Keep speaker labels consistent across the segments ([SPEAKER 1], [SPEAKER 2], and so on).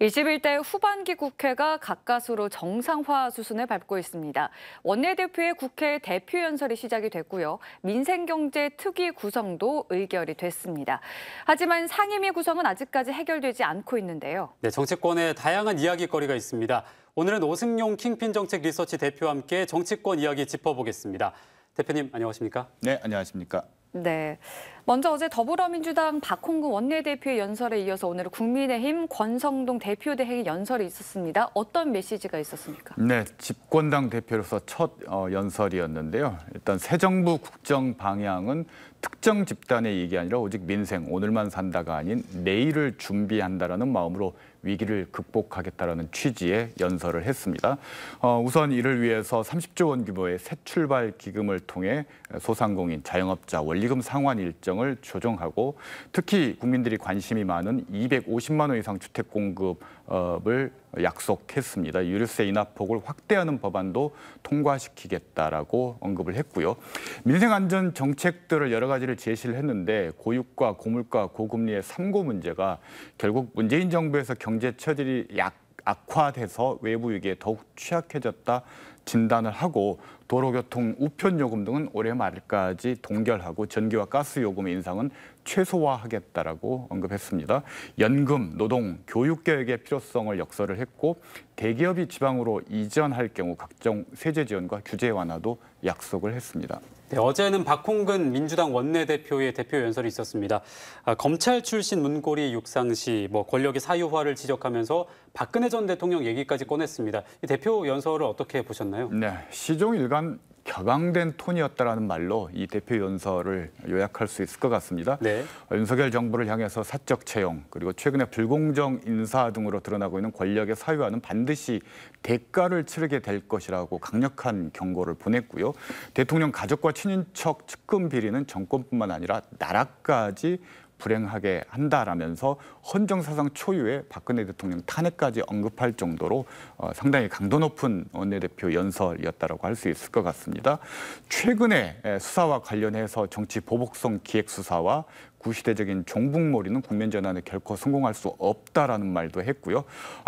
[SPEAKER 1] 21대 후반기 국회가 가까스로 정상화 수순을 밟고 있습니다. 원내대표의 국회 대표 연설이 시작이 됐고요. 민생경제 특위 구성도 의결이 됐습니다. 하지만 상임위 구성은 아직까지 해결되지 않고 있는데요.
[SPEAKER 2] 네, 정치권에 다양한 이야기거리가 있습니다. 오늘은 오승용 킹핀 정책 리서치 대표와 함께 정치권 이야기 짚어보겠습니다. 대표님, 안녕하십니까?
[SPEAKER 3] 네, 안녕하십니까?
[SPEAKER 1] 네. 먼저 어제 더불어민주당 박홍근 원내대표의 연설에 이어서 오늘은 국민의힘 권성동 대표대행의 연설이 있었습니다. 어떤 메시지가 있었습니까?
[SPEAKER 3] 네, 집권당 대표로서 첫 연설이었는데요. 일단 새 정부 국정 방향은 특정 집단의 이익이 아니라 오직 민생, 오늘만 산다가 아닌 내일을 준비한다라는 마음으로 위기를 극복하겠다라는 취지의 연설을 했습니다. 우선 이를 위해서 30조 원 규모의 새 출발 기금을 통해 소상공인, 자영업자 원리금 상환 일정을 조정하고 특히 국민들이 관심이 많은 250만 원 이상 주택 공급을 약속했습니다. 유류세 인하폭을 확대하는 법안도 통과시키겠다라고 언급을 했고요. 민생 안전 정책들을 여러 가지를 제시를 했는데 고유가, 고물가, 고금리의 3고 문제가 결국 문재인 정부에서 경제 처질이 악화돼서 외부 위기에 더욱 취약해졌다 진단을 하고 도로교통 우편 요금 등은 올해 말까지 동결하고 전기와 가스 요금 인상은 최소화하겠다라고 언급했습니다. 연금, 노동, 교육 개혁의 필요성을 역설을 했고 대기업이 지방으로 이전할 경우 각종 세제 지원과 규제 완화도 약속을 했습니다.
[SPEAKER 2] 네, 어제는 박홍근 민주당 원내대표의 대표 연설이 있었습니다. 검찰 출신 문고리 육상시, 권력의 사유화를 지적하면서 박근혜 전 대통령 얘기까지 꺼냈습니다. 이 대표 연설을 어떻게 보셨나요?
[SPEAKER 3] 네, 시종일관 격앙된 톤이었다라는 말로 이 대표 연설을 요약할 수 있을 것 같습니다.
[SPEAKER 2] 네.
[SPEAKER 3] 윤석열 정부를 향해서 사적 채용 그리고 최근에 불공정 인사 등으로 드러나고 있는 권력의 사유화는 반드시 대가를 치르게 될 것이라고 강력한 경고를 보냈고요. 대통령 가족과 친인척 측근 비리는 정권뿐만 아니라 나라까지 불행하게 한다라면서 헌정사상 초유의 박근혜 대통령 탄핵까지 언급할 정도로 상당히 강도 높은 원내대표 연설이었다고 할 수 있을 것 같습니다. 최근에 수사와 관련해서 정치 보복성 기획 수사와 구시대적인 종북몰이는 국면 전환에 결코 성공할 수 없다라는 말도 했고요.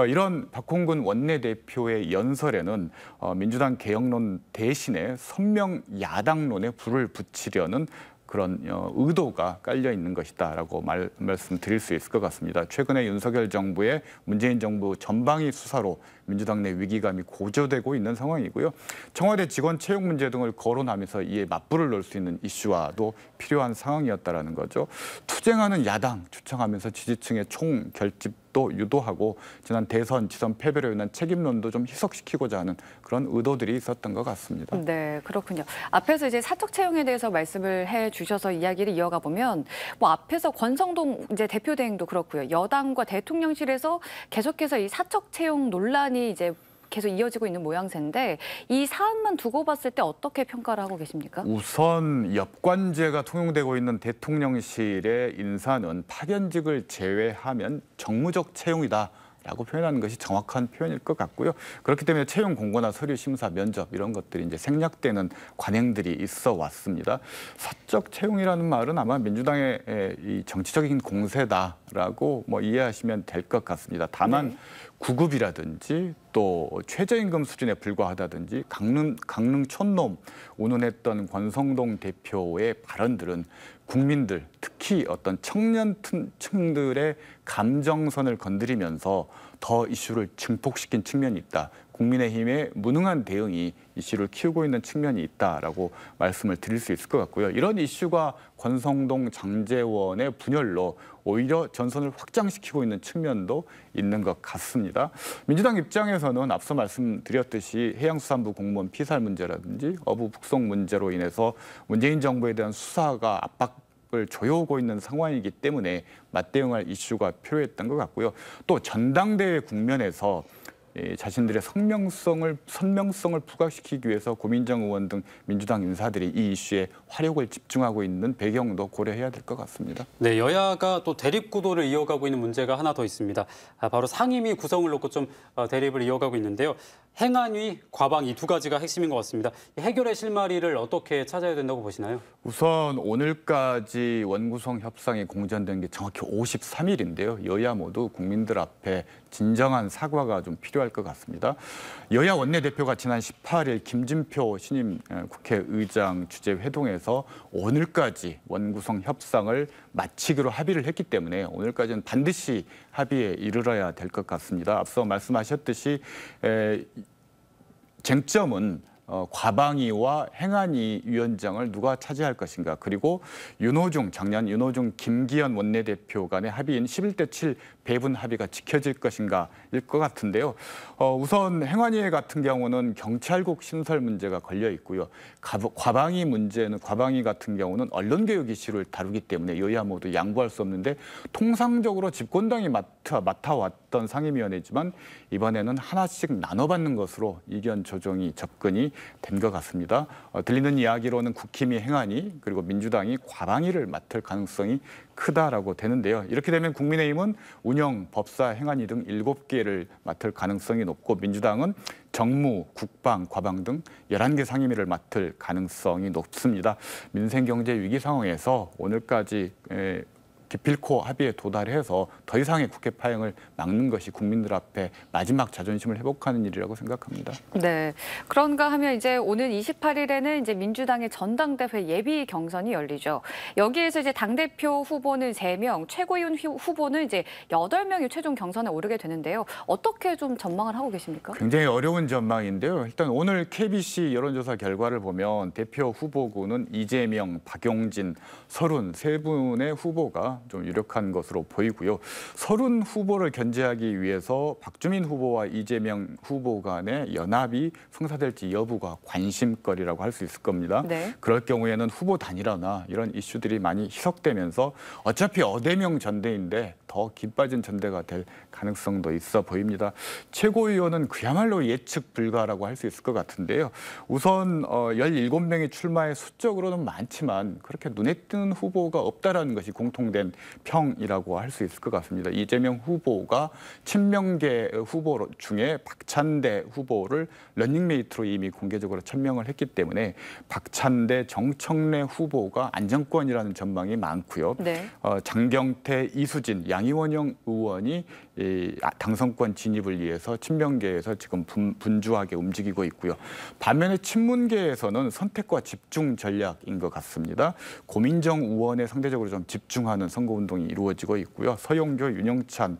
[SPEAKER 3] 이런 박홍근 원내대표의 연설에는 민주당 개혁론 대신에 선명 야당론에 불을 붙이려는 그런 의도가 깔려 있는 것이다라고 말씀드릴 수 있을 것 같습니다. 최근에 윤석열 정부의 문재인 정부 전방위 수사로 민주당 내 위기감이 고조되고 있는 상황이고요. 청와대 직원 채용 문제 등을 거론하면서 이에 맞불을 놓을 수 있는 이슈와도 필요한 상황이었다라는 거죠. 투쟁하는 야당 추청하면서 지지층의 총결집도 유도하고 지난 대선, 지선 패배로 인한 책임론도 좀 희석시키고자 하는 그런 의도들이 있었던 것 같습니다.
[SPEAKER 1] 네, 그렇군요. 앞에서 이제 사적 채용에 대해서 말씀을 해주셔서 이야기를 이어가 보면 앞에서 권성동 이제 대표 대행도 그렇고요. 여당과 대통령실에서 계속해서 이 사적 채용 논란이 이제 계속 이어지고 있는 모양새인데 이 사안만 두고 봤을 때 어떻게 평가를 하고 계십니까?
[SPEAKER 3] 우선 엽관제가 통용되고 있는 대통령실의 인사는 파견직을 제외하면 정무적 채용이다. 라고 표현하는 것이 정확한 표현일 것 같고요. 그렇기 때문에 채용 공고나 서류 심사, 면접 이런 것들이 이제 생략되는 관행들이 있어 왔습니다. 사적 채용이라는 말은 아마 민주당의 이 정치적인 공세다라고 이해하시면 될 것 같습니다. 다만 네. 구급이라든지 또 최저임금 수준에 불과하다든지 강릉 촌놈 운운했던 권성동 대표의 발언들은 국민들, 특히 어떤 청년층들의 감정선을 건드리면서 더 이슈를 증폭시킨 측면이 있다. 국민의힘의 무능한 대응이 이슈를 키우고 있는 측면이 있다라고 말씀을 드릴 수 있을 것 같고요. 이런 이슈가 권성동, 장제원의 분열로 오히려 전선을 확장시키고 있는 측면도 있는 것 같습니다. 민주당 입장에서는 앞서 말씀드렸듯이 해양수산부 공무원 피살 문제라든지 어부 북송 문제로 인해서 문재인 정부에 대한 수사가 압박을 조여오고 있는 상황이기 때문에 맞대응할 이슈가 필요했던 것 같고요. 또 전당대회 국면에서 자신들의 선명성을 부각시키기 위해서 고민정 의원 등 민주당 인사들이 이 이슈에 화력을 집중하고 있는 배경도 고려해야 될 것 같습니다.
[SPEAKER 2] 네, 여야가 또 대립 구도를 이어가고 있는 문제가 하나 더 있습니다. 바로 상임위 구성을 놓고 좀 대립을 이어가고 있는데요. 행안위, 과방 이 두 가지가 핵심인 것 같습니다. 해결의 실마리를 어떻게 찾아야 된다고 보시나요?
[SPEAKER 3] 우선 오늘까지 원구성 협상이 공전된 게 정확히 53일인데요. 여야 모두 국민들 앞에 진정한 사과가 좀 필요할 것 같습니다. 여야 원내대표가 지난 18일 김진표 신임 국회의장 주재 회동에서 오늘까지 원구성 협상을 마치기로 합의를 했기 때문에 오늘까지는 반드시 합의에 이르러야 될 것 같습니다. 앞서 말씀하셨듯이 쟁점은 과방위와 행안위 위원장을 누가 차지할 것인가, 그리고 작년 윤호중 김기현 원내대표 간의 합의인 11대 7 배분 합의가 지켜질 것인가일 것 같은데요. 우선 행안위 같은 경우는 경찰국 신설 문제가 걸려 있고요. 과방위 같은 경우는 언론개혁 이슈를 다루기 때문에 여야 모두 양보할 수 없는데, 통상적으로 집권당이 맡아왔던 상임위원회지만 이번에는 하나씩 나눠받는 것으로 이견 조정이 접근이 된 것 같습니다. 들리는 이야기로는 국힘이 행안위, 그리고 민주당이 과방위를 맡을 가능성이 크다라고 되는데요. 이렇게 되면 국민의힘은 운영, 법사, 행안위 등 7개를 맡을 가능성이 높고, 민주당은 정무, 국방, 과방 등 11개 상임위를 맡을 가능성이 높습니다. 민생 경제 위기 상황에서 오늘까지 기필코 합의에 도달해서 더 이상의 국회 파행을 막는 것이 국민들 앞에 마지막 자존심을 회복하는 일이라고 생각합니다.
[SPEAKER 1] 네. 그런가 하면 이제 오는 28일에는 이제 민주당의 전당대회 예비 경선이 열리죠. 여기에서 이제 당대표 후보는 3명, 최고위원 후보는 이제 8명이 최종 경선에 오르게 되는데요. 어떻게 좀 전망을 하고 계십니까?
[SPEAKER 3] 굉장히 어려운 전망인데요. 일단 오늘 KBC 여론조사 결과를 보면 대표 후보군은 이재명, 박용진, 서른 세 분의 후보가 좀 유력한 것으로 보이고요. 서른 후보를 견제하기 위해서 박주민 후보와 이재명 후보 간의 연합이 성사될지 여부가 관심거리라고 할 수 있을 겁니다.
[SPEAKER 1] 네.
[SPEAKER 3] 그럴 경우에는 후보 단일화나 이런 이슈들이 많이 희석되면서 어차피 어대명 전대인데 더 깊어진 전대가 될 가능성도 있어 보입니다. 최고위원은 그야말로 예측 불가라고 할 수 있을 것 같은데요. 우선 17명이 출마해 수적으로는 많지만 그렇게 눈에 띄는 후보가 없다라는 것이 공통된 평이라고 할 수 있을 것 같습니다. 이재명 후보가 친명계 후보 중에 박찬대 후보를 러닝메이트로 이미 공개적으로 천명을 했기 때문에 박찬대, 정청래 후보가 안정권이라는 전망이 많고요.
[SPEAKER 1] 네.
[SPEAKER 3] 장경태, 이수진, 양이원영 의원이 당선권 진입을 위해서 친명계에서 지금 분주하게 움직이고 있고요. 반면에 친문계에서는 선택과 집중 전략인 것 같습니다. 고민정 의원에 상대적으로 좀 집중하는 선거운동이 이루어지고 있고요. 서영교, 윤영찬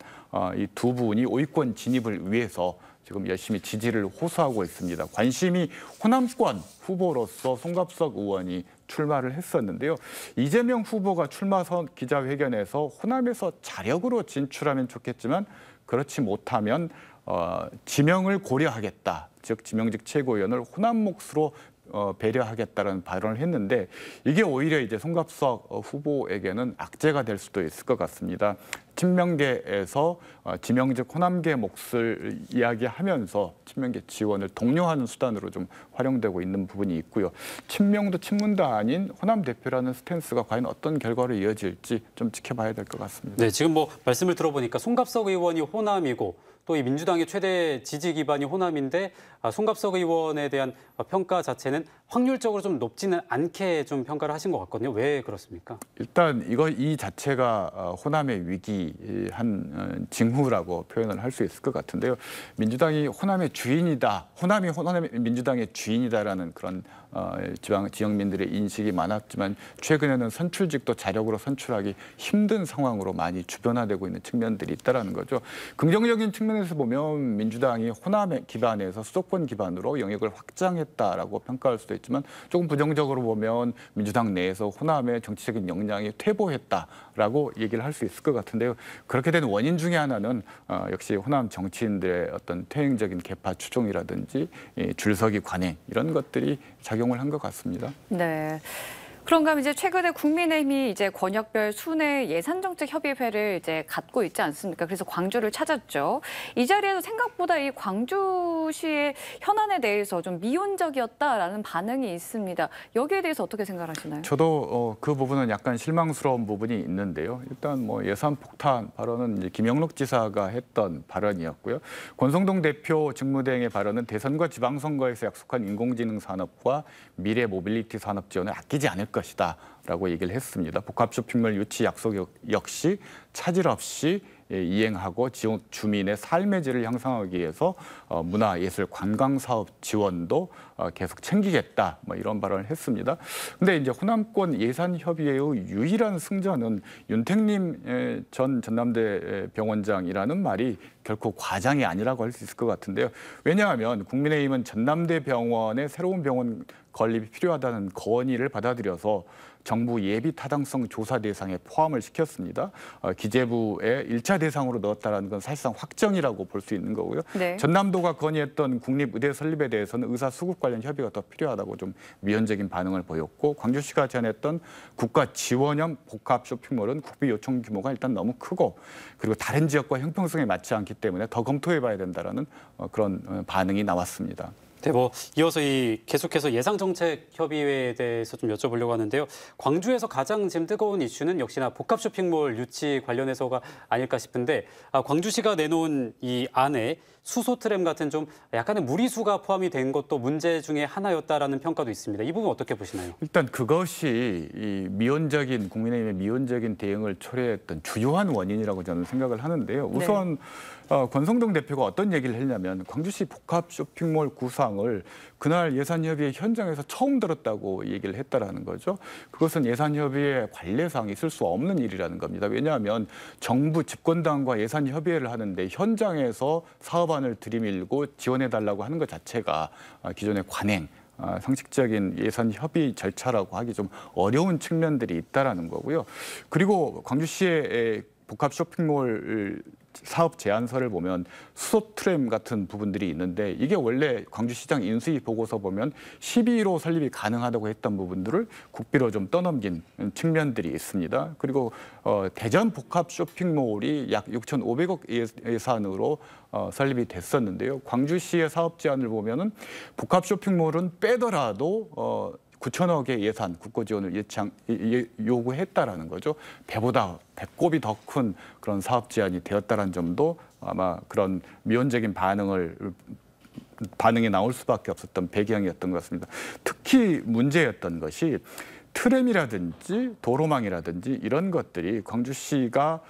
[SPEAKER 3] 이 두 분이 5위권 진입을 위해서 지금 열심히 지지를 호소하고 있습니다. 관심이 호남권 후보로서 송갑석 의원이 출마를 했었는데요. 이재명 후보가 출마 기자회견에서 호남에서 자력으로 진출하면 좋겠지만 그렇지 못하면 지명을 고려하겠다. 즉 지명직 최고위원을 호남 몫으로 배려하겠다는 발언을 했는데 이게 오히려 이제 송갑석 후보에게는 악재가 될 수도 있을 것 같습니다. 친명계에서 지명직 호남계 몫을 이야기하면서 친명계 지원을 독려하는 수단으로 좀 활용되고 있는 부분이 있고요. 친명도 친문도 아닌 호남 대표라는 스탠스가 과연 어떤 결과로 이어질지 좀 지켜봐야 될 것 같습니다.
[SPEAKER 2] 네, 지금 뭐 말씀을 들어보니까 송갑석 의원이 호남이고 또 이 민주당의 최대 지지 기반이 호남인데 송갑석 의원에 대한 평가 자체는 확률적으로 좀 높지는 않게 좀 평가를 하신 것 같거든요. 왜 그렇습니까?
[SPEAKER 3] 일단 이 자체가 호남의 위기한 징후라고 표현을 할 수 있을 것 같은데요. 민주당이 호남의 주인이다, 호남이 민주당의 주인이다라는 그런 지역민들의 인식이 많았지만 최근에는 선출직도 자력으로 선출하기 힘든 상황으로 많이 주변화되고 있는 측면들이 있다는 거죠. 긍정적인 측면에서 보면 민주당이 호남 기반에서 수도권 기반으로 영역을 확장했다라고 평가할 수도 있지만 조금 부정적으로 보면 민주당 내에서 호남의 정치적인 역량이 퇴보했다라고 얘기를 할 수 있을 것 같은데요. 그렇게 된 원인 중에 하나는 역시 호남 정치인들의 어떤 퇴행적인 계파 추종이라든지 줄서기 관행 이런 것들이 작용을 한 것 같습니다.
[SPEAKER 1] 네. 그런가 하면 이제 최근에 국민의힘이 이제 권역별 순회 예산정책협의회를 이제 갖고 있지 않습니까? 그래서 광주를 찾았죠. 이 자리에서 생각보다 이 광주시의 현안에 대해서 좀 미온적이었다라는 반응이 있습니다. 여기에 대해서 어떻게 생각하시나요?
[SPEAKER 3] 저도 그 부분은 약간 실망스러운 부분이 있는데요. 일단 뭐 예산 폭탄 발언은 이제 김영록 지사가 했던 발언이었고요. 권성동 대표 직무대행의 발언은 대선과 지방선거에서 약속한 인공지능 산업과 미래 모빌리티 산업 지원을 아끼지 않을 것이다라고 얘기를 했습니다. 복합 쇼핑몰 유치 약속 역시 차질 없이 이행하고 지역 주민의 삶의 질을 향상하기 위해서 문화, 예술, 관광 사업 지원도 계속 챙기겠다. 뭐 이런 발언을 했습니다. 근데 이제 호남권 예산협의회의 유일한 승자는 윤택림 전 전남대 병원장이라는 말이 결코 과장이 아니라고 할 수 있을 것 같은데요. 왜냐하면 국민의힘은 전남대 병원에 새로운 병원 건립이 필요하다는 건의를 받아들여서 정부 예비 타당성 조사 대상에 포함을 시켰습니다. 기재부에 1차 대상으로 넣었다는 건 사실상 확정이라고 볼 수 있는 거고요.
[SPEAKER 1] 네.
[SPEAKER 3] 전남도가 건의했던 국립의대 설립에 대해서는 의사 수급 관련 협의가 더 필요하다고 좀 미온적인 반응을 보였고, 광주시가 제안했던 국가 지원형 복합 쇼핑몰은 국비 요청 규모가 일단 너무 크고, 그리고 다른 지역과 형평성에 맞지 않기 때문에 더 검토해봐야 된다라는 그런 반응이 나왔습니다.
[SPEAKER 2] 네, 뭐 이어서 계속해서 예산정책협의회에 대해서 좀 여쭤보려고 하는데요. 광주에서 가장 지금 뜨거운 이슈는 역시나 복합 쇼핑몰 유치 관련해서가 아닐까 싶은데, 광주시가 내놓은 이 안에 수소 트램 같은 좀 약간의 무리수가 포함이 된 것도 문제 중에 하나였다라는 평가도 있습니다. 이 부분 어떻게 보시나요?
[SPEAKER 3] 일단 그것이 이 국민의힘의 미온적인 대응을 초래했던 주요한 원인이라고 저는 생각을 하는데요. 우선 권성동 대표가 어떤 얘기를 했냐면, 광주시 복합 쇼핑몰 구상을 그날 예산협의회 현장에서 처음 들었다고 얘기를 했다라는 거죠. 그것은 예산협의회 관례상 있을 수 없는 일이라는 겁니다. 왜냐하면 정부 집권당과 예산협의회를 하는데 현장에서 사업안을 들이밀고 지원해달라고 하는 것 자체가 기존의 관행, 상식적인 예산 협의 절차라고 하기 좀 어려운 측면들이 있다라는 거고요. 그리고 광주시의 복합 쇼핑몰 사업 제안서를 보면 수소 트램 같은 부분들이 있는데, 이게 원래 광주시장 인수위 보고서 보면 12로 설립이 가능하다고 했던 부분들을 국비로 좀 떠넘긴 측면들이 있습니다. 그리고 대전 복합 쇼핑몰이 약 6,500억 예산으로 설립이 됐었는데요. 광주시의 사업 제안을 보면은 복합 쇼핑몰은 빼더라도 9천억의 예산, 국고 지원을 요구했다라는 거죠. 배보다 배꼽이 더 큰 그런 사업 제안이 되었다는 점도 아마 그런 미온적인 반응이 나올 수밖에 없었던 배경이었던 것 같습니다. 특히 문제였던 것이 트램이라든지 도로망이라든지 이런 것들이 광주시가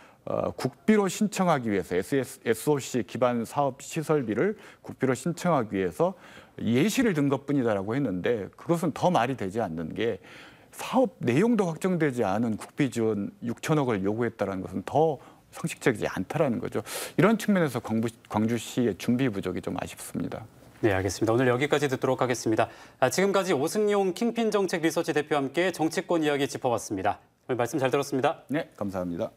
[SPEAKER 3] 국비로 신청하기 위해서 SOC 기반 사업 시설비를 국비로 신청하기 위해서 예시를 든 것뿐이다라고 했는데, 그것은 더 말이 되지 않는 게, 사업 내용도 확정되지 않은 국비 지원 6천억을 요구했다는 것은 더 상식적이지 않다라는 거죠. 이런 측면에서 광주시의 준비 부족이 좀 아쉽습니다.
[SPEAKER 2] 네, 알겠습니다. 오늘 여기까지 듣도록 하겠습니다. 지금까지 오승용 킹핀 정책 리서치 대표와 함께 정치권 이야기 짚어봤습니다. 오늘 말씀 잘 들었습니다.
[SPEAKER 3] 네, 감사합니다.